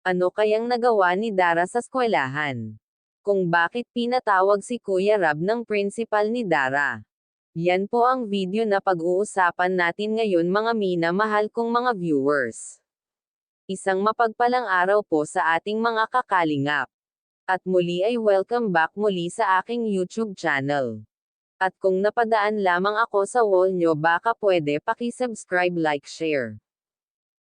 Ano kayang nagawa ni Dara sa eskwelahan? Kung bakit pinatawag si Kuya Rab ng principal ni Dara? Yan po ang video na pag-uusapan natin ngayon mga minamahal kong mga viewers. Isang mapagpalang araw po sa ating mga kakalingap. At muli ay welcome back muli sa aking YouTube channel. At kung napadaan lamang ako sa wall nyo baka pwede paki-subscribe, like, share.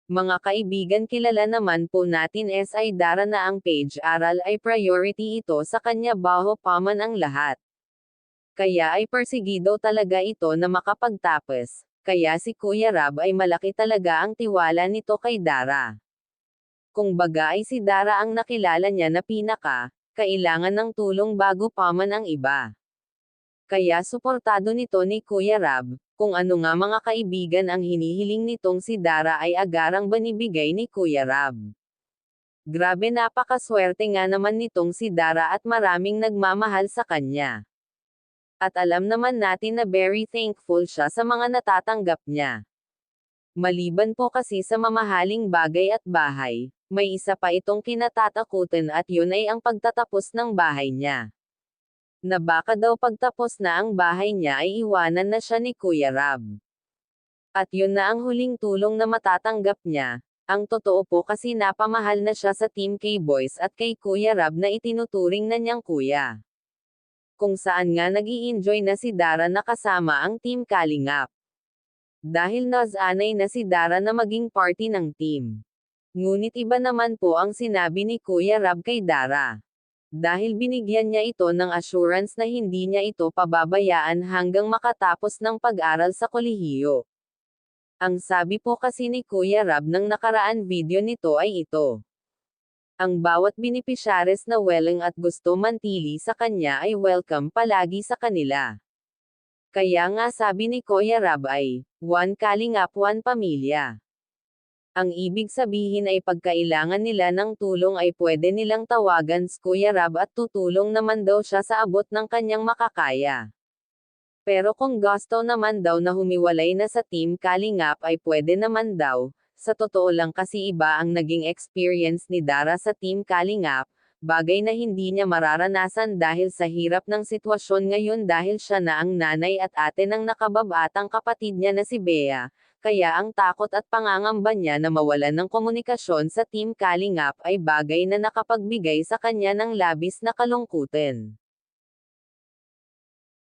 Mga kaibigan, kilala naman po natin ay Dara na ang page-aral ay priority ito sa kanya baho pa man ang lahat. Kaya ay persigido talaga ito na makapagtapos, kaya si Kuya Rab ay malaki talaga ang tiwala nito kay Dara. Kung baga ay si Dara ang nakilala niya na kailangan ng tulong bago pa man ang iba. Kaya suportado nito ni Kuya Rab, kung ano nga mga kaibigan ang hinihiling nitong si Dara ay agarang banibigay ni Kuya Rab. Grabe, napakaswerte nga naman nitong si Dara at maraming nagmamahal sa kanya. At alam naman natin na very thankful siya sa mga natatanggap niya. Maliban po kasi sa mamahaling bagay at bahay, may isa pa itong kinatatakutan at yun ay ang pagtatapos ng bahay niya. Na baka daw pagtapos na ang bahay niya ay iwanan na siya ni Kuya Rab. At yun na ang huling tulong na matatanggap niya. Ang totoo po kasi napamahal na siya sa Team K-Boys at kay Kuya Rab na itinuturing na niyang kuya. Kung saan nga nag-i-enjoy na si Dara na kasama ang Team Kalingap. Dahil nasanay na si Dara na maging party ng team. Ngunit iba naman po ang sinabi ni Kuya Rab kay Dara. Dahil binigyan niya ito ng assurance na hindi niya ito pababayaan hanggang makatapos ng pag-aral sa kolehiyo. Ang sabi po kasi ni Kuya Rab ng nakaraan video nito ay ito. Ang bawat benepisyaries na willing at gusto mantili sa kanya ay welcome palagi sa kanila. Kaya nga sabi ni Kuya Rab ay, one Kalingap, one pamilya. Ang ibig sabihin ay pagkailangan nila ng tulong ay pwede nilang tawagan si Kuya Rab at tutulong naman daw siya sa abot ng kanyang makakaya. Pero kung gusto naman daw na humiwalay na sa Team Kalingap ay pwede naman daw. Sa totoo lang kasi iba ang naging experience ni Dara sa Team Kalingap, bagay na hindi niya mararanasan dahil sa hirap ng sitwasyon ngayon dahil siya na ang nanay at ate ng nakababatang kapatid niya na si Bea. Kaya ang takot at pangangamba niya na mawalan ng komunikasyon sa Team Kalingap ay bagay na nakapagbigay sa kanya ng labis na kalungkutan.